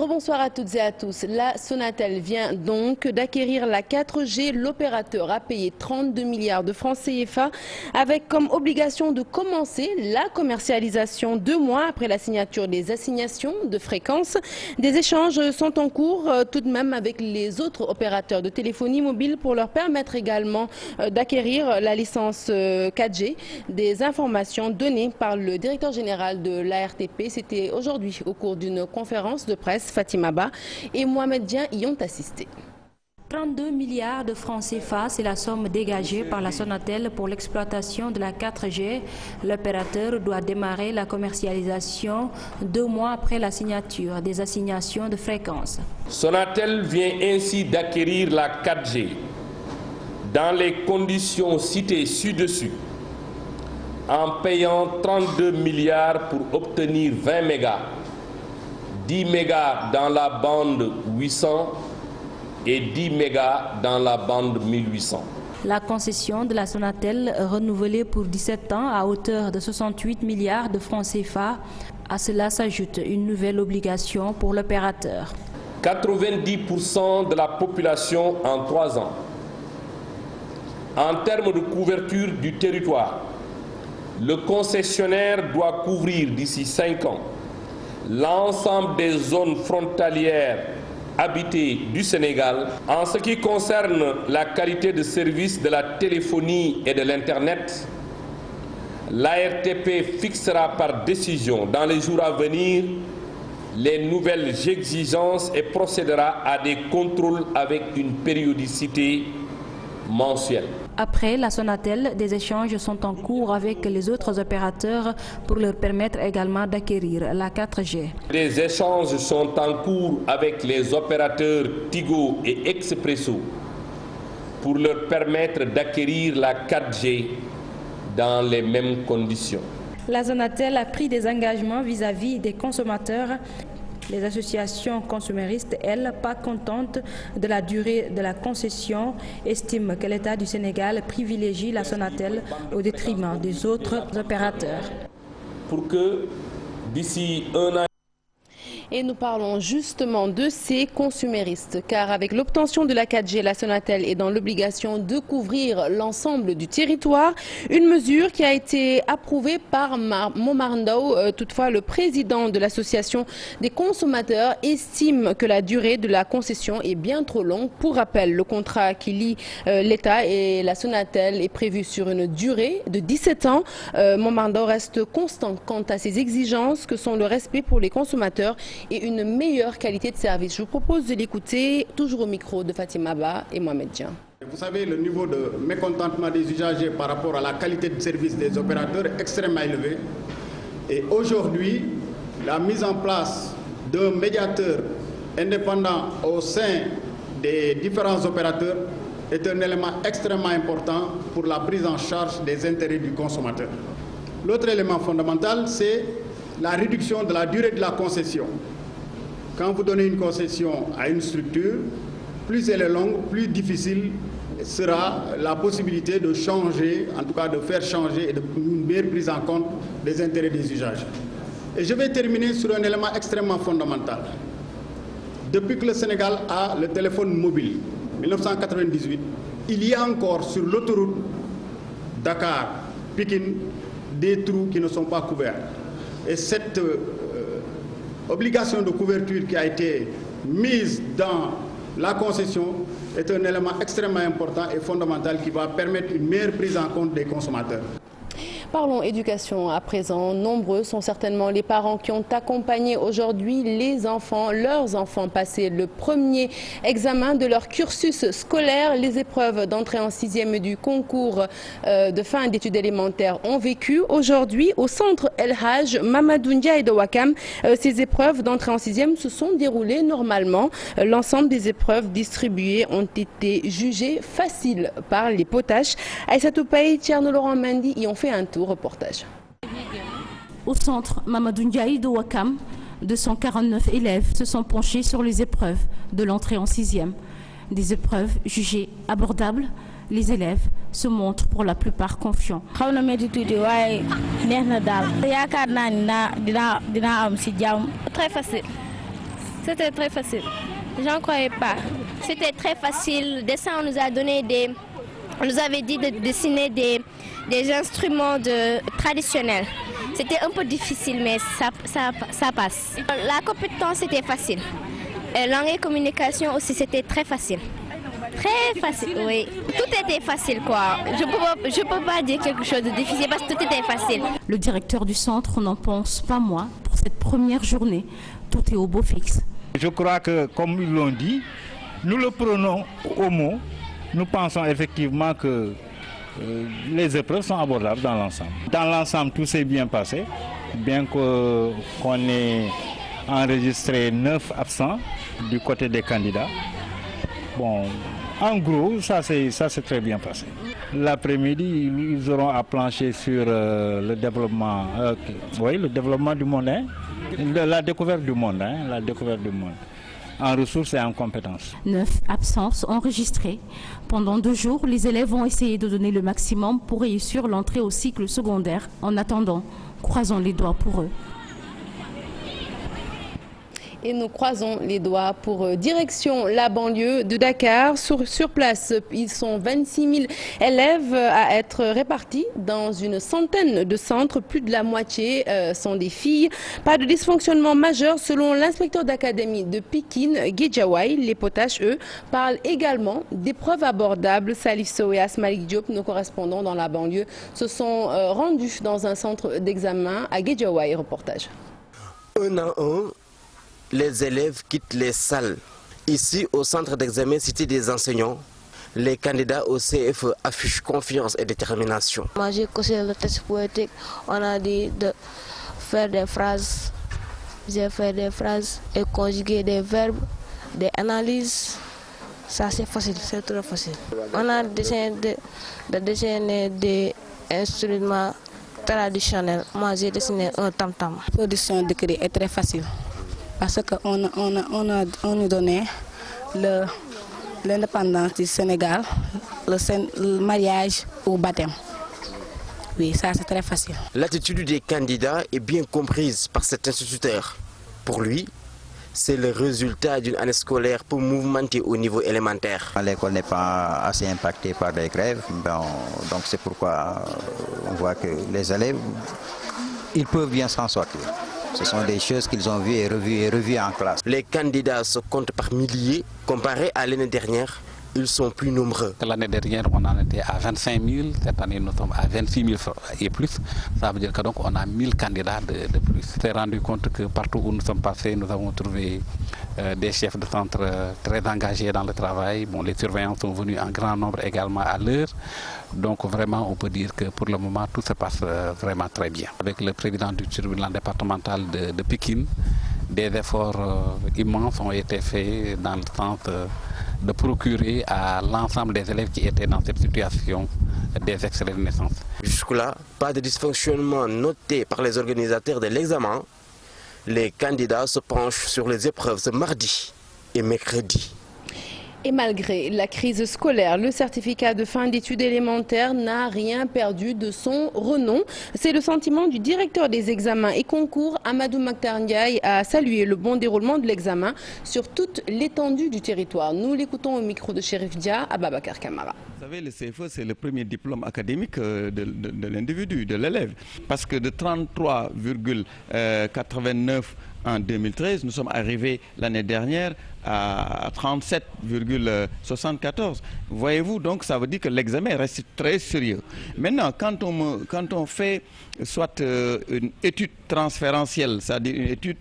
Rebonsoir à toutes et à tous. La Sonatel vient donc d'acquérir la 4G. L'opérateur a payé 32 milliards de francs CFA avec comme obligation de commencer la commercialisation 2 mois après la signature des assignations de fréquences. Des échanges sont en cours tout de même avec les autres opérateurs de téléphonie mobile pour leur permettre également d'acquérir la licence 4G. Des informations données par le directeur général de l'ARTP. C'était aujourd'hui au cours d'une conférence de presse. Fatima Ba et Mohamed Dian y ont assisté. 32 milliards de francs CFA, c'est la somme dégagée par la Sonatel pour l'exploitation de la 4G. L'opérateur doit démarrer la commercialisation 2 mois après la signature des assignations de fréquences. Sonatel vient ainsi d'acquérir la 4G dans les conditions citées ci-dessus en payant 32 milliards pour obtenir 20 mégas. 10 mégas dans la bande 800 et 10 mégas dans la bande 1800. La concession de la Sonatel renouvelée pour 17 ans à hauteur de 68 milliards de francs CFA. À cela s'ajoute une nouvelle obligation pour l'opérateur. 90% de la population en 3 ans. En termes de couverture du territoire, le concessionnaire doit couvrir d'ici 5 ans l'ensemble des zones frontalières habitées du Sénégal. En ce qui concerne la qualité de service de la téléphonie et de l'Internet, l'ARTP fixera par décision dans les jours à venir les nouvelles exigences et procédera à des contrôles avec une périodicité mensuelle. Après la Sonatel, des échanges sont en cours avec les autres opérateurs pour leur permettre également d'acquérir la 4G. Des échanges sont en cours avec les opérateurs Tigo et Expresso pour leur permettre d'acquérir la 4G dans les mêmes conditions. La Sonatel a pris des engagements vis-à-vis des consommateurs. Les associations consuméristes, elles, pas contentes de la durée de la concession, estiment que l'État du Sénégal privilégie la Sonatel au détriment des autres opérateurs. Pour que d'ici 1 an, et nous parlons justement de ces consuméristes, car avec l'obtention de la 4G, la Sonatel est dans l'obligation de couvrir l'ensemble du territoire. Une mesure qui a été approuvée par Momar Ndao. Toutefois, le président de l'association des consommateurs estime que la durée de la concession est bien trop longue. Pour rappel, le contrat qui lie l'État et la Sonatel est prévu sur une durée de 17 ans. Momar Ndao reste constant quant à ses exigences que sont le respect pour les consommateurs et une meilleure qualité de service. Je vous propose de l'écouter, toujours au micro de Fatima Ba et Mohamed Dian. Vous savez, le niveau de mécontentement des usagers par rapport à la qualité de service des opérateurs est extrêmement élevé. Et aujourd'hui, la mise en place d'un médiateur indépendant au sein des différents opérateurs est un élément extrêmement important pour la prise en charge des intérêts du consommateur. L'autre élément fondamental, c'est la réduction de la durée de la concession. Quand vous donnez une concession à une structure, plus elle est longue, plus difficile sera la possibilité de changer, en tout cas de faire changer et de une meilleure prise en compte des intérêts des usagers. Et je vais terminer sur un élément extrêmement fondamental. Depuis que le Sénégal a le téléphone mobile, 1998, il y a encore sur l'autoroute Dakar-Pikine des trous qui ne sont pas couverts. Et cette obligation de couverture qui a été mise dans la concession est un élément extrêmement important et fondamental qui va permettre une meilleure prise en compte des consommateurs. Parlons éducation à présent. Nombreux sont certainement les parents qui ont accompagné aujourd'hui leurs enfants passer le premier examen de leur cursus scolaire. Les épreuves d'entrée en 6e du concours de fin d'études élémentaires ont vécu aujourd'hui au centre El Hadj Mamadou Ndiaye de Ouakam. Ces épreuves d'entrée en 6e se sont déroulées normalement. L'ensemble des épreuves distribuées ont été jugées faciles par les potaches. Aïssatou Paye, Thierno Laurent Mendy y ont fait un tour. Reportage. Au centre Mamadou Ndiaye de Ouakam, 249 élèves se sont penchés sur les épreuves de l'entrée en 6e. Des épreuves jugées abordables, les élèves se montrent pour la plupart confiants. Très facile. C'était très facile. J'en croyais pas. C'était très facile. Le dessin, on nous a donné on nous avait dit de dessiner des instruments traditionnels. C'était un peu difficile, mais ça passe. La compétence était facile. Et langue et communication aussi, c'était très facile. Très facile, oui. Tout était facile, quoi. Je peux pas dire quelque chose de difficile parce que tout était facile. Le directeur du centre n'en pense pas moins pour cette première journée. Tout est au beau fixe. Je crois que, comme ils l'ont dit, nous le prenons au mot. Nous pensons effectivement que les épreuves sont abordables dans l'ensemble. Dans l'ensemble, tout s'est bien passé, bien qu'on ait enregistré 9 absents du côté des candidats. Bon, en gros, ça s'est très bien passé. L'après-midi, ils auront à plancher sur le développement, le développement du monde, la découverte du monde, la découverte du monde, en ressources et en compétences. 9 absences enregistrées. Pendant 2 jours, les élèves vont essayer de donner le maximum pour réussir l'entrée au cycle secondaire. En attendant, croisons les doigts pour eux. Et nous croisons les doigts pour direction la banlieue de Dakar. Sur place, ils sont 26 000 élèves à être répartis dans une centaine de centres. Plus de la moitié sont des filles. Pas de dysfonctionnement majeur selon l'inspecteur d'académie de Pikine, Guédiawaye. Les potaches, eux, parlent également d'épreuves abordables. Salif Sow et Asmalik Diop, nos correspondants dans la banlieue, se sont rendus dans un centre d'examen à Guédiawaye. Reportage. Un à un, les élèves quittent les salles. Ici, au centre d'examen Cité des enseignants, les candidats au CFE affichent confiance et détermination. Moi, j'ai coché le test poétique. On a dit de faire des phrases. J'ai fait des phrases et conjuguer des verbes, des analyses. Ça, c'est facile, c'est trop facile. On a dessiné des instruments traditionnels. Moi, j'ai dessiné un tam-tam. La production d'écrit est très facile. Parce qu'on nous donnait l'indépendance du Sénégal, le mariage au baptême. Oui, ça c'est très facile. L'attitude des candidats est bien comprise par cet instituteur. Pour lui, c'est le résultat d'une année scolaire peu mouvementée au niveau élémentaire. L'école n'est pas assez impactée par les grèves, donc c'est pourquoi on voit que les élèves, ils peuvent bien s'en sortir. Ce sont des choses qu'ils ont vues et revues en classe. Les candidats se comptent par milliers. Comparé à l'année dernière, ils sont plus nombreux. L'année dernière, on en était à 25 000. Cette année, nous sommes à 26 000 et plus. Ça veut dire que donc on a 1000 candidats de plus. On s'est rendu compte que partout où nous sommes passés, nous avons trouvé des chefs de centre très engagés dans le travail. Bon, les surveillants sont venus en grand nombre également à l'heure. Donc vraiment, on peut dire que pour le moment, tout se passe vraiment très bien. Avec le président du tribunal départemental de Pikine, des efforts immenses ont été faits dans le sens de procurer à l'ensemble des élèves qui étaient dans cette situation des extraits de naissance. Jusque-là, pas de dysfonctionnement noté par les organisateurs de l'examen. Les candidats se penchent sur les épreuves ce mardi et mercredi. Et malgré la crise scolaire, le certificat de fin d'études élémentaires n'a rien perdu de son renom. C'est le sentiment du directeur des examens et concours, Amadou Maktar Ndiaye, à saluer le bon déroulement de l'examen sur toute l'étendue du territoire. Nous l'écoutons au micro de Chérif Dia à Babacar Kamara. Vous savez, le CFE, c'est le premier diplôme académique de l'individu, de l'élève. Parce que de 33,89 en 2013, nous sommes arrivés l'année dernière à 37,74. Voyez-vous, donc ça veut dire que l'examen reste très sérieux. Maintenant, quand on fait soit une étude transférentielle, c'est-à-dire une étude,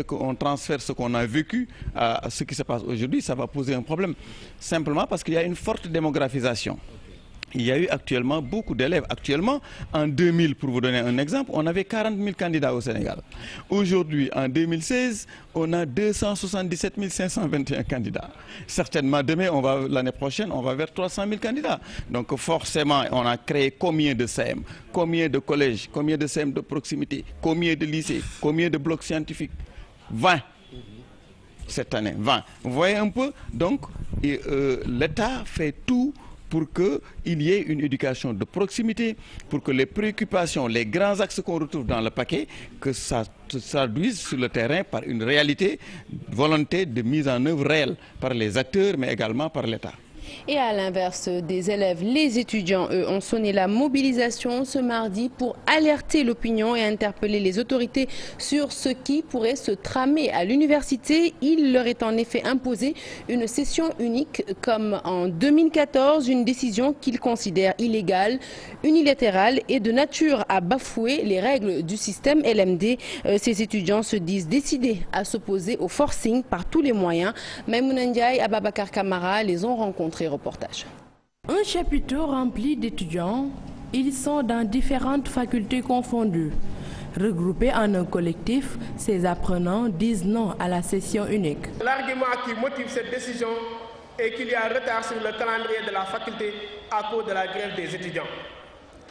on transfère ce qu'on a vécu à ce qui se passe aujourd'hui, ça va poser un problème. Simplement parce qu'il y a une forte démographisation. Il y a eu actuellement beaucoup d'élèves. Actuellement, en 2000, pour vous donner un exemple, on avait 40 000 candidats au Sénégal. Aujourd'hui, en 2016, on a 277 521 candidats. Certainement, demain, l'année prochaine, on va vers 300 000 candidats. Donc forcément, on a créé combien de CM, combien de collèges, combien de CM de proximité, combien de lycées, combien de blocs scientifiques? 20 cette année, 20. Vous voyez un peu, donc l'État fait tout pour qu'il y ait une éducation de proximité, pour que les préoccupations, les grands axes qu'on retrouve dans le paquet, que ça se traduise sur le terrain par une réalité, volonté de mise en œuvre réelle par les acteurs, mais également par l'État. Et à l'inverse des élèves, les étudiants, eux, ont sonné la mobilisation ce mardi pour alerter l'opinion et interpeller les autorités sur ce qui pourrait se tramer à l'université. Il leur est en effet imposé une session unique comme en 2014, une décision qu'ils considèrent illégale, unilatérale et de nature à bafouer les règles du système LMD. Ces étudiants se disent décidés à s'opposer au forcing par tous les moyens. Maïmouna Ndiaye et Ababacar Kamara les ont rencontrés. Reportage. Un chapiteau rempli d'étudiants, ils sont dans différentes facultés confondues. Regroupés en un collectif, ces apprenants disent non à la session unique. L'argument qui motive cette décision est qu'il y a un retard sur le calendrier de la faculté à cause de la grève des étudiants.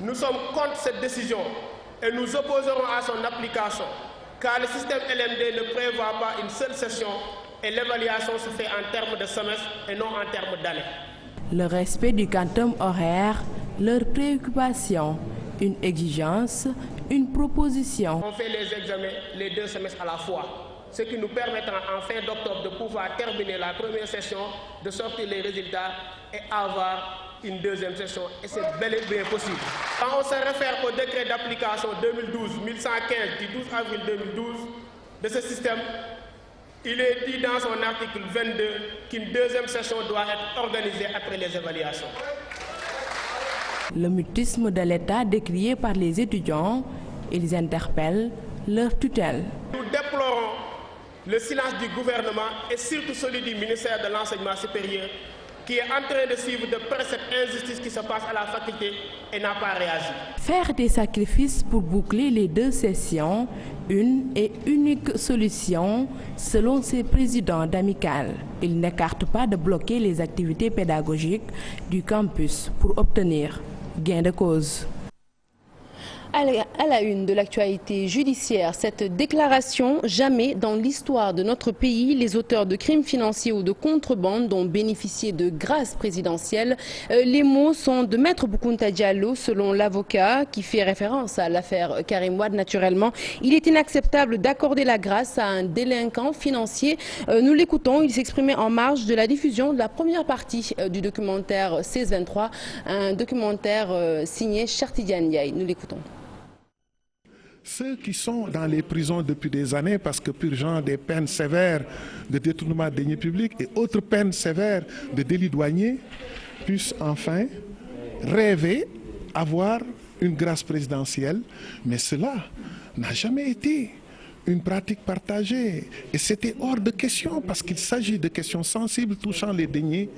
Nous sommes contre cette décision et nous opposerons à son application, car le système LMD ne prévoit pas une seule session et l'évaluation se fait en termes de semestre et non en termes d'année. Le respect du quantum horaire, leur préoccupation, une exigence, une proposition. On fait les examens les 2 semestres à la fois, ce qui nous permettra en fin d'octobre de pouvoir terminer la première session, de sortir les résultats et avoir une deuxième session. Et c'est bel et bien possible. Quand on se réfère au décret d'application 2012-1115 du 12 avril 2012 de ce système, il est dit dans son article 22 qu'une deuxième session doit être organisée après les évaluations. Le mutisme de l'État décrié par les étudiants, ils interpellent leur tutelle. Nous déplorons le silence du gouvernement et surtout celui du ministère de l'Enseignement supérieur qui est en train de suivre de près cette injustice qui se passe à la faculté et n'a pas réagi. Faire des sacrifices pour boucler les 2 sessions, une et unique solution selon ses présidents d'amicales. Ils n'écartent pas de bloquer les activités pédagogiques du campus pour obtenir gain de cause. À la une de l'actualité judiciaire, cette déclaration: jamais dans l'histoire de notre pays, les auteurs de crimes financiers ou de contrebande ont bénéficié de grâce présidentielle. Les mots sont de Maître Boukounta Diallo, selon l'avocat qui fait référence à l'affaire Karim Wade naturellement. Il est inacceptable d'accorder la grâce à un délinquant financier. Nous l'écoutons, il s'exprimait en marge de la diffusion de la première partie du documentaire 1623, un documentaire signé Cheikh Tidiane Ndiaye. Nous l'écoutons. Ceux qui sont dans les prisons depuis des années parce que purgeant des peines sévères de détournement de deniers publics et autres peines sévères de délits douaniers puissent enfin rêver avoir une grâce présidentielle. Mais cela n'a jamais été une pratique partagée et c'était hors de question parce qu'il s'agit de questions sensibles touchant les deniers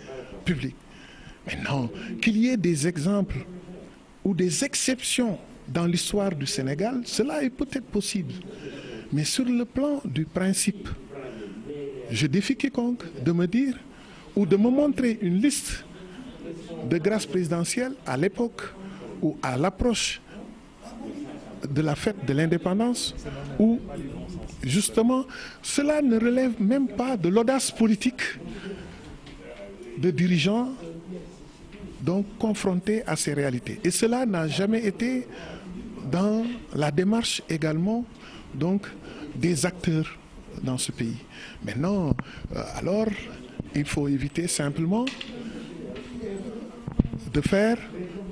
publics. Maintenant, qu'il y ait des exemples ou des exceptions dans l'histoire du Sénégal, cela est peut-être possible. Mais sur le plan du principe, je défie quiconque de me dire ou de me montrer une liste de grâces présidentielles à l'époque ou à l'approche de la fête de l'indépendance où justement cela ne relève même pas de l'audace politique de dirigeants donc confrontés à ces réalités. Et cela n'a jamais été dans la démarche également donc des acteurs dans ce pays. Maintenant, alors, il faut éviter simplement de faire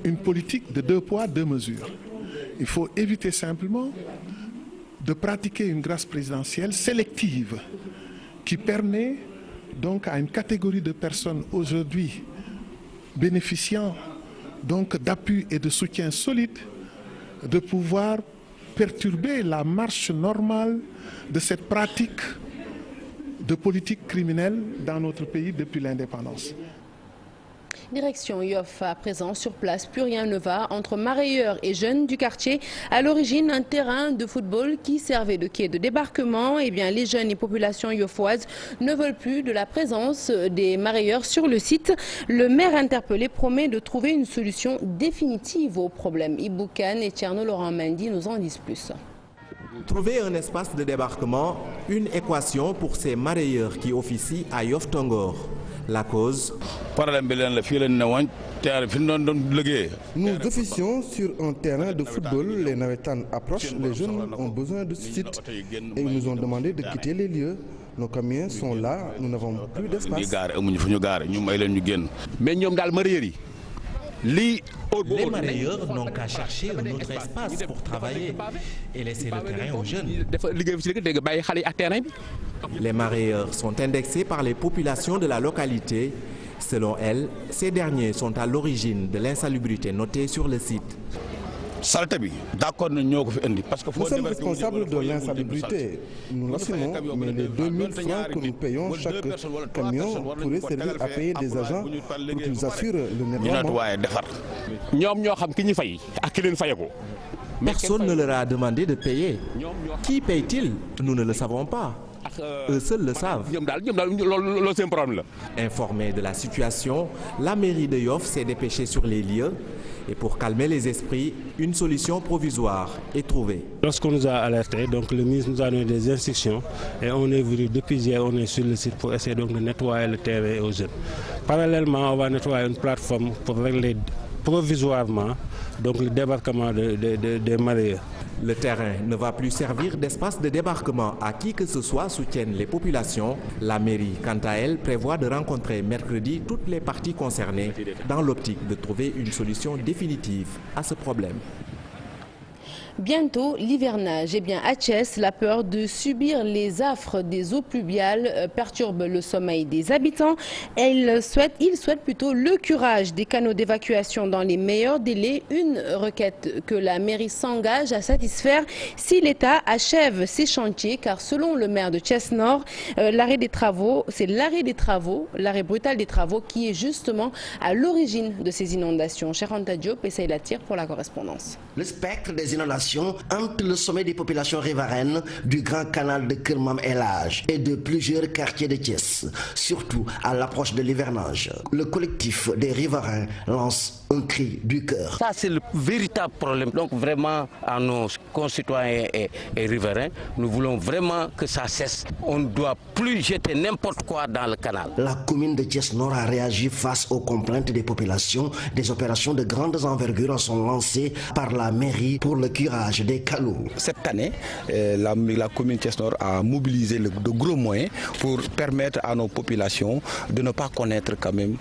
une politique de 2 poids, 2 mesures. Il faut éviter simplement de pratiquer une grâce présidentielle sélective qui permet donc à une catégorie de personnes aujourd'hui bénéficiant donc d'appui et de soutien solide de pouvoir perturber la marche normale de cette pratique de politique criminelle dans notre pays depuis l'indépendance. Direction Yoff à présent sur place, plus rien ne va entre mareyeurs et jeunes du quartier. À l'origine, un terrain de football qui servait de quai de débarquement. Eh bien, les jeunes et populations yoffoises ne veulent plus de la présence des mareyeurs sur le site. Le maire interpellé promet de trouver une solution définitive au problème. Ibou Kane et Tierno Laurent Mendy nous en disent plus. Trouver un espace de débarquement, une équation pour ces mareyeurs qui officient à Yoff Tongor. La cause? Nous officions sur un terrain de football, les navétanes approchent, les jeunes ont besoin de ce site et ils nous ont demandé de quitter les lieux. Nos camions sont là, nous n'avons plus d'espace. Les mareyeurs n'ont qu'à chercher un autre espace pour travailler et laisser le terrain aux jeunes. Les mareyeurs sont indexés par les populations de la localité. Selon elles, ces derniers sont à l'origine de l'insalubrité notée sur le site. Nous sommes responsables de l'insalubrité. Nous l'assumons, mais les 2000 francs que nous payons chaque camion pourraient servir à payer des agents pour qu'ils assurent le nettoiement. Personne ne leur a demandé de payer. Qui paye-t-il? Nous ne le savons pas. Eux seuls le savent. Informée de la situation, la mairie de Yoff s'est dépêchée sur les lieux et pour calmer les esprits, une solution provisoire est trouvée. Lorsqu'on nous a alertés, donc le ministre nous a donné des instructions et on est venu depuis hier, on est sur le site pour essayer donc de nettoyer le terrain aux jeunes. Parallèlement, on va nettoyer une plateforme pour régler provisoirement donc le débarquement des mareyeurs. Le terrain ne va plus servir d'espace de débarquement à qui que ce soit, soutiennent les populations. La mairie, quant à elle, prévoit de rencontrer mercredi toutes les parties concernées dans l'optique de trouver une solution définitive à ce problème. Bientôt l'hivernage. Eh bien, à Thiès, la peur de subir les affres des eaux pluviales perturbe le sommeil des habitants. Ils souhaitent plutôt le curage des canaux d'évacuation dans les meilleurs délais. Une requête que la mairie s'engage à satisfaire si l'État achève ses chantiers. Car selon le maire de Thiès-Nord, l'arrêt brutal des travaux qui est justement à l'origine de ces inondations. Cheranta Diop essaye la tire pour la correspondance. Le spectre des inondations hante le sommet des populations riveraines du grand canal de Kermam El-Hadj et de plusieurs quartiers de Thiès, surtout à l'approche de l'hivernage. Le collectif des riverains lance un cri du cœur. Ça, c'est le véritable problème. Donc vraiment, à nos concitoyens et riverains, nous voulons vraiment que ça cesse. On ne doit plus jeter n'importe quoi dans le canal. La commune de Thiès-Nord a réagi face aux complaintes des populations. Des opérations de grandes envergures sont lancées par la mairie pour le curage des canaux. Cette année, la commune Thiès-Nord a mobilisé de gros moyens pour permettre à nos populations de ne pas connaître quand même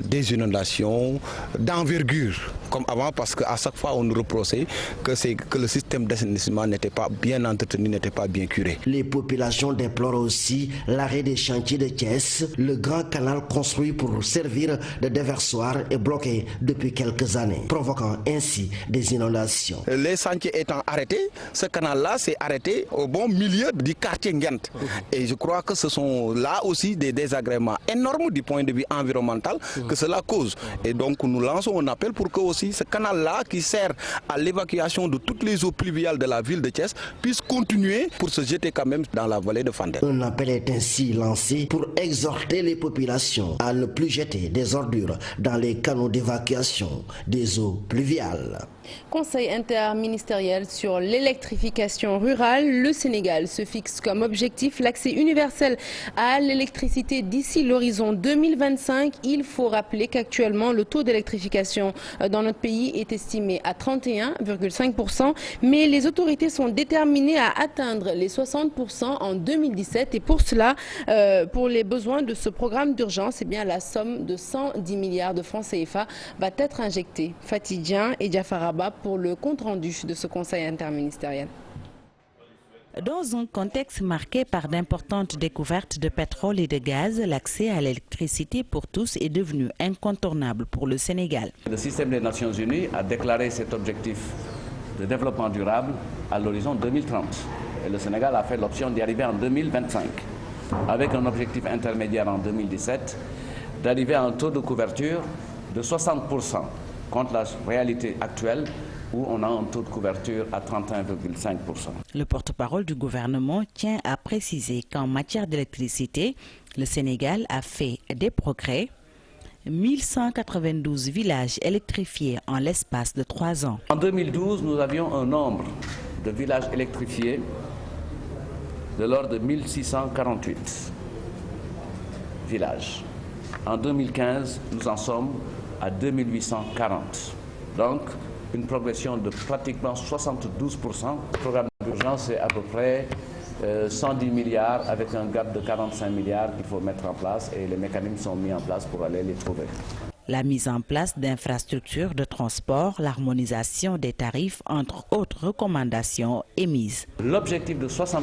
des inondations d'envergure comme avant, parce qu'à chaque fois on nous reprochait que le système d'assainissement n'était pas bien entretenu, n'était pas bien curé. Les populations déplorent aussi l'arrêt des chantiers de Thiès. Le grand canal construit pour servir de déversoir est bloqué depuis quelques années, provoquant ainsi des inondations. Les chantiers étant arrêtés, ce canal-là s'est arrêté au bon milieu du quartier Ngent. Et je crois que ce sont là aussi des désagréments énormes du point de vue environnemental que cela cause. Et donc nous lançons un appel pour que aussi ce canal-là qui sert à l'évacuation de toutes les eaux pluviales de la ville de Thiès puisse continuer pour se jeter quand même dans la vallée de Fandel. Un appel est ainsi lancé pour exhorter les populations à ne plus jeter des ordures dans les canaux d'évacuation des eaux pluviales. Conseil interministériel sur l'électrification rurale. Le Sénégal se fixe comme objectif l'accès universel à l'électricité d'ici l'horizon 2025. Il faut rappeler qu'actuellement le taux d'électrification dans notre pays est estimé à 31,5%, mais les autorités sont déterminées à atteindre les 60% en 2017 et pour cela, pour les besoins de ce programme d'urgence, eh bien la somme de 110 milliards de francs CFA va être injectée. Fatidien et Diafaraba pour le compte-rendu de ce conseil interministériel. Dans un contexte marqué par d'importantes découvertes de pétrole et de gaz, l'accès à l'électricité pour tous est devenu incontournable pour le Sénégal. Le système des Nations Unies a déclaré cet objectif de développement durable à l'horizon 2030. Et le Sénégal a fait l'option d'y arriver en 2025, avec un objectif intermédiaire en 2017 d'arriver à un taux de couverture de 60%, contre la réalité actuelle où on a un taux de couverture à 31,5%. Le porte-parole du gouvernement tient à préciser qu'en matière d'électricité, le Sénégal a fait des progrès. 1192 villages électrifiés en l'espace de 3 ans. En 2012, nous avions un nombre de villages électrifiés de l'ordre de 1648 villages. En 2015, nous en sommes à 2840. Donc, une progression de pratiquement 72%. Le programme d'urgence, c'est à peu près 110 milliards avec un gap de 45 milliards qu'il faut mettre en place et les mécanismes sont mis en place pour aller les trouver. La mise en place d'infrastructures de transport, l'harmonisation des tarifs, entre autres recommandations émises. L'objectif de 60%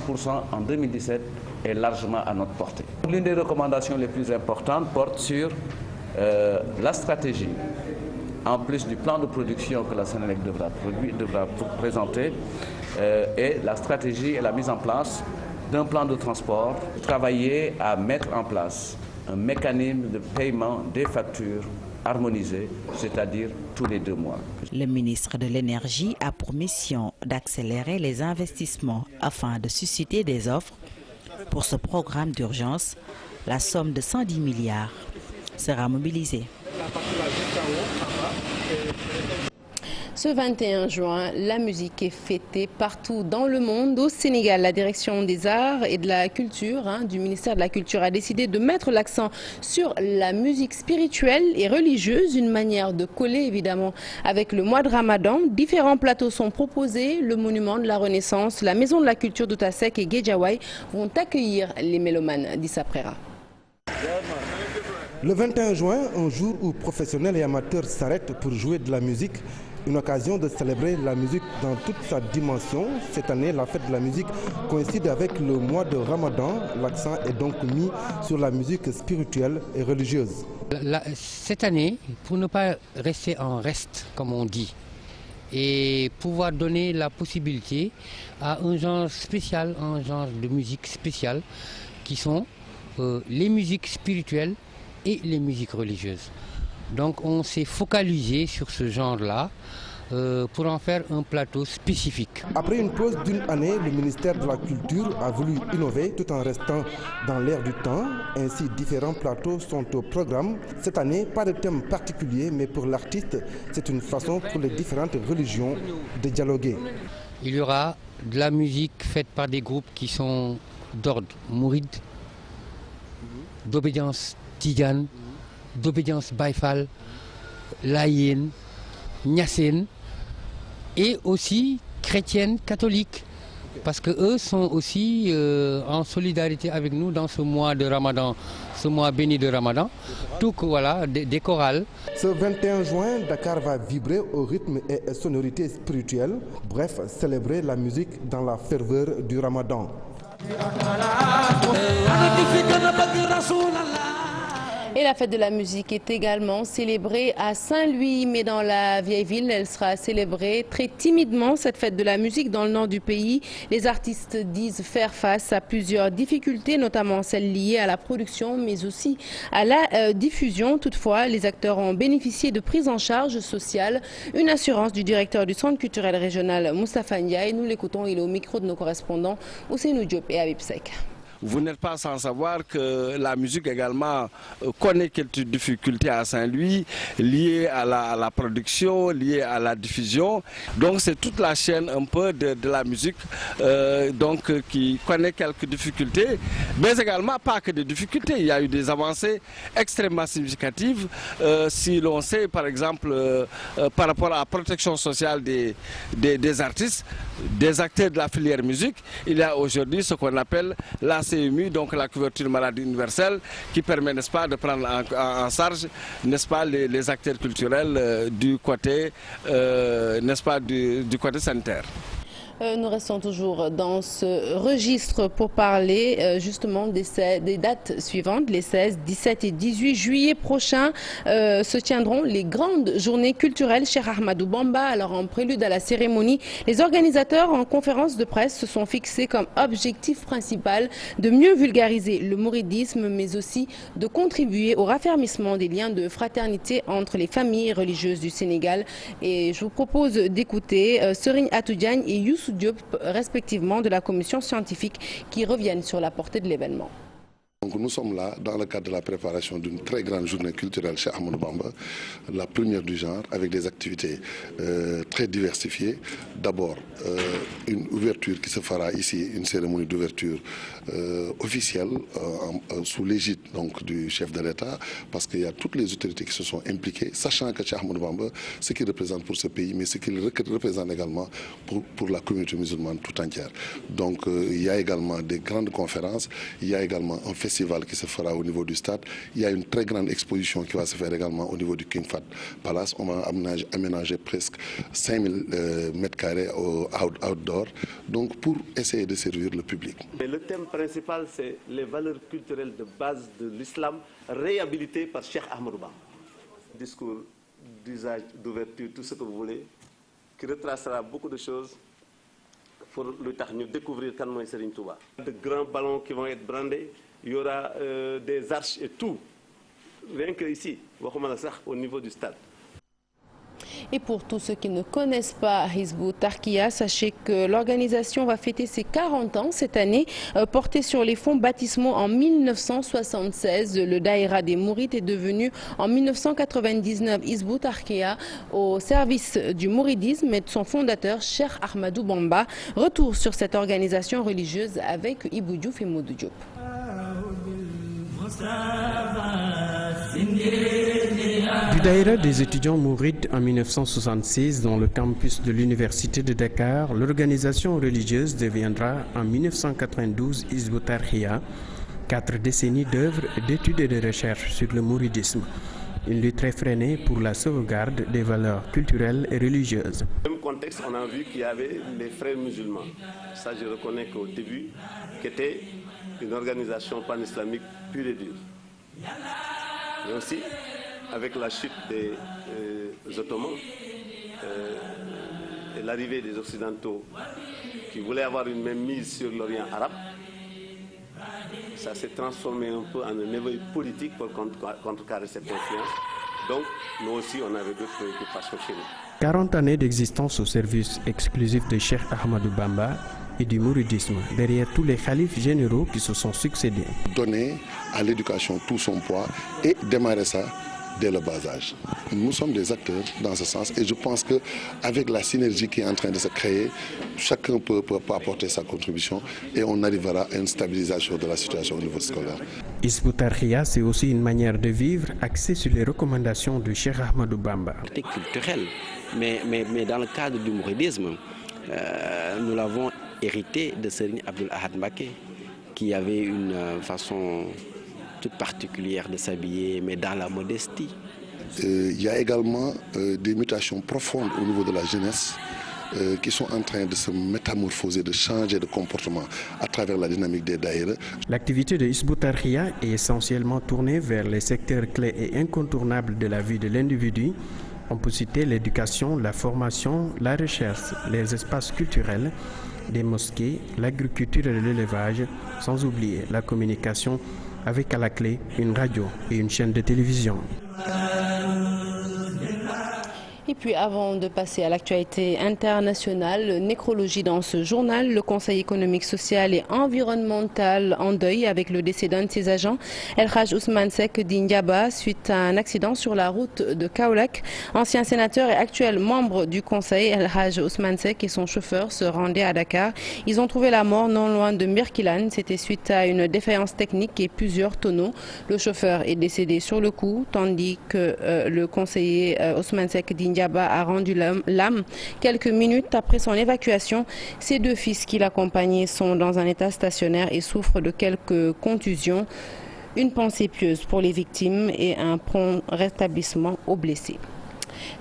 en 2017 est largement à notre portée. L'une des recommandations les plus importantes porte sur la stratégie, en plus du plan de production que la Sénélec devra présenter, et la stratégie et la mise en place d'un plan de transport, travailler à mettre en place un mécanisme de paiement des factures harmonisé, c'est-à-dire tous les 2 mois. Le ministre de l'Énergie a pour mission d'accélérer les investissements afin de susciter des offres. Pour ce programme d'urgence, la somme de 110 milliards sera mobilisée. Ce 21 juin, la musique est fêtée partout dans le monde. Au Sénégal, la direction des arts et de la culture du ministère de la Culture a décidé de mettre l'accent sur la musique spirituelle et religieuse, une manière de coller évidemment avec le mois de Ramadan. Différents plateaux sont proposés. Le monument de la Renaissance, la maison de la culture d'Outasek et Guédiawaye vont accueillir les mélomanes d'Issa Prera. Le 21 juin, un jour où professionnels et amateurs s'arrêtent pour jouer de la musique, une occasion de célébrer la musique dans toute sa dimension. Cette année, la fête de la musique coïncide avec le mois de Ramadan. L'accent est donc mis sur la musique spirituelle et religieuse. Cette année, pour ne pas rester en reste, comme on dit, et pouvoir donner la possibilité à un genre spécial, un genre de musique spéciale, qui sont les musiques spirituelles et les musiques religieuses. Donc on s'est focalisé sur ce genre-là pour en faire un plateau spécifique. Après une pause d'une année, le ministère de la Culture a voulu innover tout en restant dans l'air du temps. Ainsi, différents plateaux sont au programme. Cette année, pas de thème particulier, mais pour l'artiste, c'est une façon pour les différentes religions de dialoguer. Il y aura de la musique faite par des groupes qui sont d'ordre mouride, d'obédience tidjane, d'obédience Baïfal, laïenne, niassène et aussi chrétienne catholique parce que eux sont aussi en solidarité avec nous dans ce mois de Ramadan, ce mois béni de Ramadan, tout que voilà des chorales. Ce 21 juin, Dakar va vibrer au rythme et sonorités spirituelles, bref, célébrer la musique dans la ferveur du Ramadan. Et la fête de la musique est également célébrée à Saint-Louis, mais dans la vieille ville, elle sera célébrée très timidement. Cette fête de la musique dans le nord du pays, les artistes disent faire face à plusieurs difficultés, notamment celles liées à la production, mais aussi à la diffusion. Toutefois, les acteurs ont bénéficié de prise en charge sociale. Une assurance du directeur du centre culturel régional, Moustapha Ndiaye. Nous l'écoutons, il est au micro de nos correspondants Ousseynou Diop et Habib Sek. Vous n'êtes pas sans savoir que la musique également connaît quelques difficultés à Saint-Louis, liées à la production, liées à la diffusion. Donc c'est toute la chaîne un peu de la musique qui connaît quelques difficultés, mais également pas que des difficultés. Il y a eu des avancées extrêmement significatives. Si l'on sait par exemple par rapport à la protection sociale des artistes, des acteurs de la filière musique, il y a aujourd'hui ce qu'on appelle la CMU, donc la couverture maladie universelle, qui permet, n'est-ce pas, de prendre en charge, n'est-ce pas, les acteurs culturels du côté, n'est-ce pas, du côté sanitaire. Nous restons toujours dans ce registre pour parler justement des dates suivantes. Les 16, 17 et 18 juillet prochains se tiendront les grandes journées culturelles Cheikh Ahmadou Bamba. Alors en prélude à la cérémonie, les organisateurs en conférence de presse se sont fixés comme objectif principal de mieux vulgariser le mouridisme, mais aussi de contribuer au raffermissement des liens de fraternité entre les familles religieuses du Sénégal. Et je vous propose d'écouter Serigne Atou Diagne et Youssou Diop, respectivement de la commission scientifique, qui reviennent sur la portée de l'événement. Donc nous sommes là dans le cadre de la préparation d'une très grande journée culturelle chez Ahmadou Bamba, la première du genre, avec des activités très diversifiées. D'abord, une ouverture qui se fera ici, une cérémonie d'ouverture officielle sous l'égide donc du chef de l'État, parce qu'il y a toutes les autorités qui se sont impliquées, sachant que Cheikh Ahmadou Bamba, ce qu'il représente pour ce pays, mais ce qu'il représente également pour la communauté musulmane tout entière. Donc il y a également des grandes conférences, il y a également un festival qui se fera au niveau du stade. Il y a une très grande exposition qui va se faire également au niveau du King Fahd Palace. On va aménager presque 5000 mètres carrés outdoor, donc pour essayer de servir le public. Mais le thème principal, c'est les valeurs culturelles de base de l'islam réhabilitées par Cheikh Ahmadou Bamba. Discours d'usage, d'ouverture, tout ce que vous voulez, qui retracera beaucoup de choses pour le découvrir quand moi Serigne Touba. De grands ballons qui vont être brandés, il y aura des arches et tout, rien que ici, au niveau du stade. Et pour tous ceux qui ne connaissent pas Hizbut Tarqiyyah, sachez que l'organisation va fêter ses 40 ans cette année, portée sur les fonds baptismaux en 1976. Le Daïra des Mourides est devenu en 1999 Hizbut Tarqiyyah au service du mouridisme et de son fondateur, Cheikh Ahmadou Bamba. Retour sur cette organisation religieuse avec Ibou Diouf et Modou Diop. Du Daïra des étudiants mourides en 1966 dans le campus de l'Université de Dakar, l'organisation religieuse deviendra en 1992 Hizbut Tarqiyyah, 4 décennies d'œuvres, d'études et de recherches sur le mouridisme. Une lutte effrénée pour la sauvegarde des valeurs culturelles et religieuses. Dans le même contexte, on a vu qu'il y avait les frères musulmans. Ça, je reconnais qu'au début, qui était une organisation pan-islamique pure et dure. Mais aussi, avec la chute des Ottomans et l'arrivée des Occidentaux qui voulaient avoir une même mise sur l'Orient arabe, ça s'est transformé un peu en un éveil politique pour contrecarrer cette influence. Donc, nous aussi, on avait d'autres préoccupations chez nous. 40 années d'existence au service exclusif de Cheikh Ahmadou Bamba et du mouridisme, derrière tous les khalifes généraux qui se sont succédés. Donner à l'éducation tout son poids et démarrer ça dès le bas âge. Nous sommes des acteurs dans ce sens et je pense qu'avec la synergie qui est en train de se créer, chacun peut apporter sa contribution et on arrivera à une stabilisation de la situation au niveau scolaire. Hizbut Tarqiyyah, c'est aussi une manière de vivre axée sur les recommandations de Cheikh Ahmadou Bamba. Culturel, mais dans le cadre du mouridisme, nous l'avons hérité de Serigne Abdoul Ahad Mbacké, qui avait une façon toute particulière de s'habiller, mais dans la modestie. Il y a également des mutations profondes au niveau de la jeunesse qui sont en train de se métamorphoser, de changer de comportement à travers la dynamique des daïras. L'activité de Hizbut Tarqiyyah est essentiellement tournée vers les secteurs clés et incontournables de la vie de l'individu. On peut citer l'éducation, la formation, la recherche, les espaces culturels, des mosquées, l'agriculture et l'élevage, sans oublier la communication avec à la clé une radio et une chaîne de télévision. Et puis avant de passer à l'actualité internationale, nécrologie dans ce journal, le Conseil économique, social et environnemental en deuil avec le décès d'un de ses agents, El Hadj Ousmane Seck d'Indiaba, suite à un accident sur la route de Kaolack. Ancien sénateur et actuel membre du Conseil, El Hadj Ousmane Seck et son chauffeur se rendaient à Dakar. Ils ont trouvé la mort non loin de Birkelane. C'était suite à une défaillance technique et plusieurs tonneaux. Le chauffeur est décédé sur le coup, tandis que le conseiller Ousmane Seck d'Indiaba a rendu l'âme quelques minutes après son évacuation. Ses 2 fils qui l'accompagnaient sont dans un état stationnaire et souffrent de quelques contusions. Une pensée pieuse pour les victimes et un prompt rétablissement aux blessés.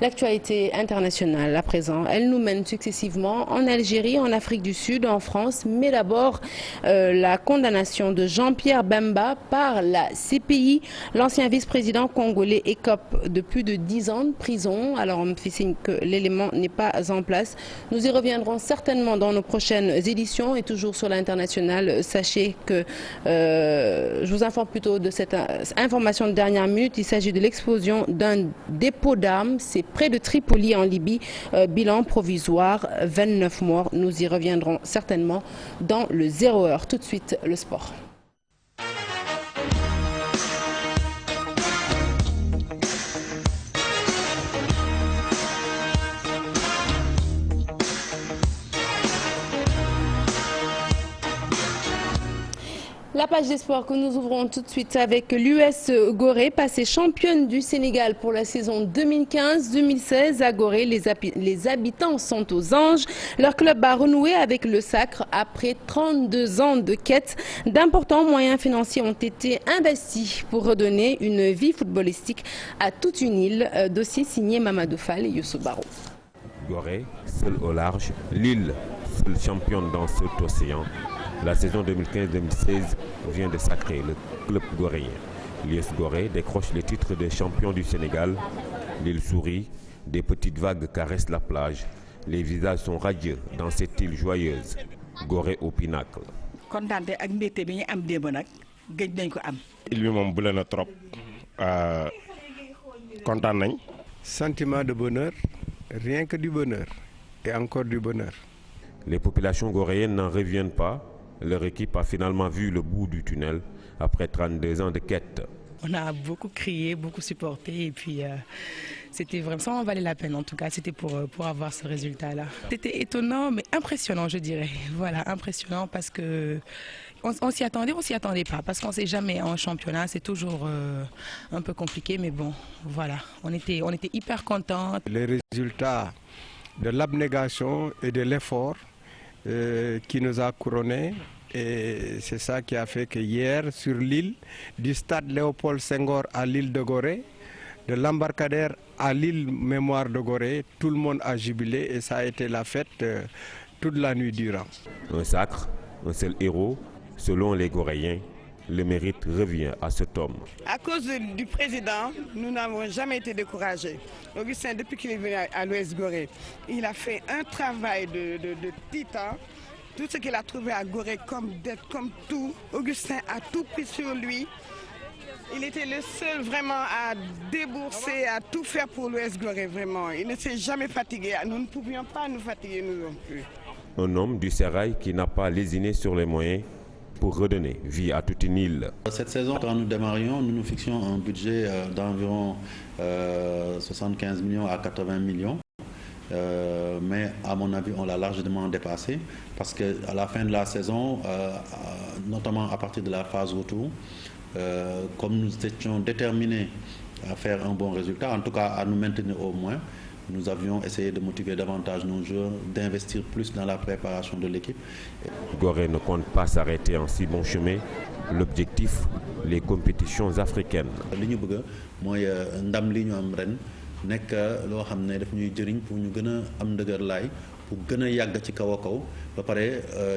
L'actualité internationale à présent, elle nous mène successivement en Algérie, en Afrique du Sud, en France, mais d'abord la condamnation de Jean-Pierre Bemba par la CPI. L'ancien vice-président congolais écope de plus de 10 ans de prison. Alors on me fait signe que l'élément n'est pas en place. Nous y reviendrons certainement dans nos prochaines éditions et toujours sur l'international. Sachez que je vous informe plutôt de cette information de dernière minute. Il s'agit de l'explosion d'un dépôt d'armes. C'est près de Tripoli en Libye, bilan provisoire, 29 morts. Nous y reviendrons certainement dans le 0 heure. Tout de suite, le sport. La page des sports que nous ouvrons tout de suite avec l'US Gorée, passée championne du Sénégal pour la saison 2015-2016. À Gorée, les habitants sont aux anges. Leur club a renoué avec le sacre après 32 ans de quête. D'importants moyens financiers ont été investis pour redonner une vie footballistique à toute une île. Dossier signé Mamadou Fall et Youssou Baro. Gorée, seule au large, l'île, seule championne dans cet océan. La saison 2015-2016 vient de sacrer le club goréen. L'US Gorée décroche le titre de champion du Sénégal. L'île sourit, des petites vagues caressent la plage. Les visages sont radieux dans cette île joyeuse. Gorée au pinacle. Il bi moom bële na trop kontaan nañ. Sentiment de bonheur, rien que du bonheur et encore du bonheur. Les populations goréennes n'en reviennent pas. Leur équipe a finalement vu le bout du tunnel après 32 ans de quête. On a beaucoup crié, beaucoup supporté et puis c'était vraiment, ça en valait la peine en tout cas, c'était pour avoir ce résultat-là. C'était étonnant mais impressionnant je dirais, voilà, impressionnant parce que on s'y attendait pas parce qu'on ne sait jamais en championnat, c'est toujours un peu compliqué mais bon, voilà, on était hyper contents. Les résultats de l'abnégation et de l'effort qui nous a couronnés et c'est ça qui a fait que hier sur l'île, du stade Léopold Senghor à l'île de Gorée, de l'embarcadère à l'île Mémoire de Gorée, tout le monde a jubilé et ça a été la fête toute la nuit durant. Un sacre, un seul héros, selon les Goréens, le mérite revient à cet homme. À cause du président, nous n'avons jamais été découragés. Augustin, depuis qu'il est venu à l'US Gorée, il a fait un travail de titan. Tout ce qu'il a trouvé à Gorée comme dette, comme tout, Augustin a tout pris sur lui. Il était le seul vraiment à débourser, à tout faire pour l'US Gorée, vraiment. Il ne s'est jamais fatigué. Nous ne pouvions pas nous fatiguer, nous non plus. Un homme du sérail qui n'a pas lésiné sur les moyens pour redonner vie à toute une île. Cette saison, quand nous démarrions, nous nous fixions un budget d'environ 75 millions à 80 millions. Mais à mon avis, on l'a largement dépassé parce qu'à la fin de la saison, notamment à partir de la phase retour, comme nous étions déterminés à faire un bon résultat, en tout cas à nous maintenir au moins, nous avions essayé de motiver davantage nos joueurs, d'investir plus dans la préparation de l'équipe. Gorée ne compte pas s'arrêter en si bon chemin. L'objectif, les compétitions africaines. Li ñu bëgg mooy ndam li ñu am ren nekk loo xam ne daf ñuy jëriñ pour ñu gën a am ndëgër laay pour gën a yàgg ci kaw a kaw ba pare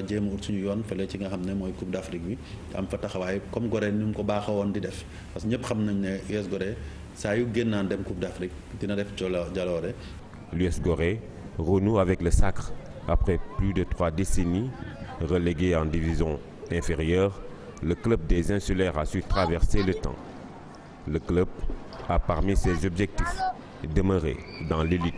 jéem a ut suñu yoon fële ci nga xam ne mooy Coupe d'Afrique bi am fa taxawaay comme Gorée ni mu ko baaxoo woon di def parce que ñëpp xam nañ ne US Gorée saa yu génnaan dem Coupe d'Afrique dina def jaloore. L'US Gorée renoue avec le sacre après plus de 3 décennies. Relégué en division inférieure, le club des insulaires a su traverser le temps. Le club a parmi ses objectifs demeuré dans l'élite.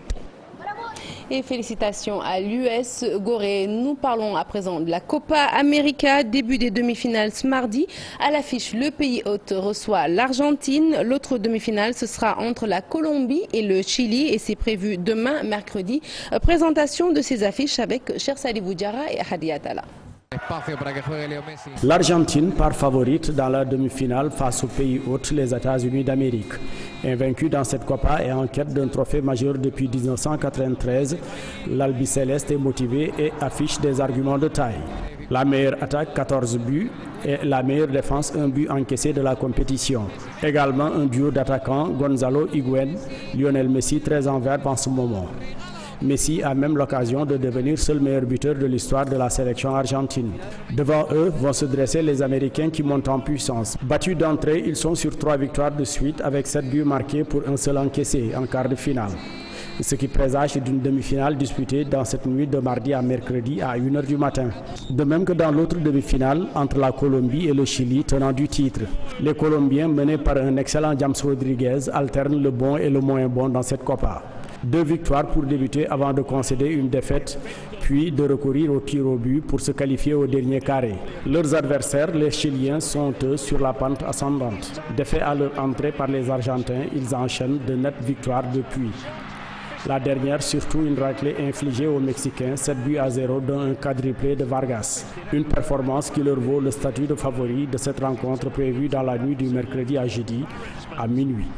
Et félicitations à l'US Gorée. Nous parlons à présent de la Copa América. Début des demi-finales ce mardi. À l'affiche, le pays hôte reçoit l'Argentine. L'autre demi-finale, ce sera entre la Colombie et le Chili. Et c'est prévu demain, mercredi. Présentation de ces affiches avec Cher Salibou Diarra et Hadi Atala. L'Argentine part favorite dans la demi-finale face au pays hôte, les États-Unis d'Amérique. Invaincue dans cette Copa et en quête d'un trophée majeur depuis 1993, l'Albiceleste est motivée et affiche des arguments de taille. La meilleure attaque, 14 buts, et la meilleure défense, 1 but encaissé de la compétition. Également un duo d'attaquants, Gonzalo Higuaín, Lionel Messi, très en verve en ce moment. Messi a même l'occasion de devenir seul meilleur buteur de l'histoire de la sélection argentine. Devant eux vont se dresser les Américains qui montent en puissance. Battus d'entrée, ils sont sur 3 victoires de suite avec 7 buts marqués pour un seul encaissé en quart de finale. Ce qui présage d'une demi-finale disputée dans cette nuit de mardi à mercredi à 1 h du matin. De même que dans l'autre demi-finale entre la Colombie et le Chili tenant du titre. Les Colombiens menés par un excellent James Rodriguez alternent le bon et le moins bon dans cette Copa. 2 victoires pour débuter avant de concéder une défaite, puis de recourir au tir au but pour se qualifier au dernier carré. Leurs adversaires, les Chiliens, sont eux sur la pente ascendante. Défaits à leur entrée par les Argentins, ils enchaînent de nettes victoires depuis. La dernière, surtout une raclée infligée aux Mexicains, 7-0, dont un quadruplé de Vargas. Une performance qui leur vaut le statut de favori de cette rencontre prévue dans la nuit du mercredi à jeudi à minuit.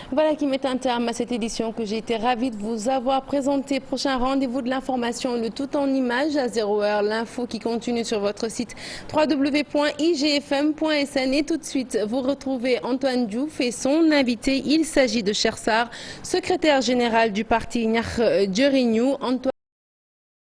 Voilà qui met un terme à cette édition que j'ai été ravie de vous avoir présentée. Prochain rendez-vous de l'information, le tout en images à 0h. L'info qui continue sur votre site www.igfm.sn. Et tout de suite, vous retrouvez Antoine Diouf et son invité. Il s'agit de Chersar, secrétaire général du parti Ñakh Jëriñu. Antoine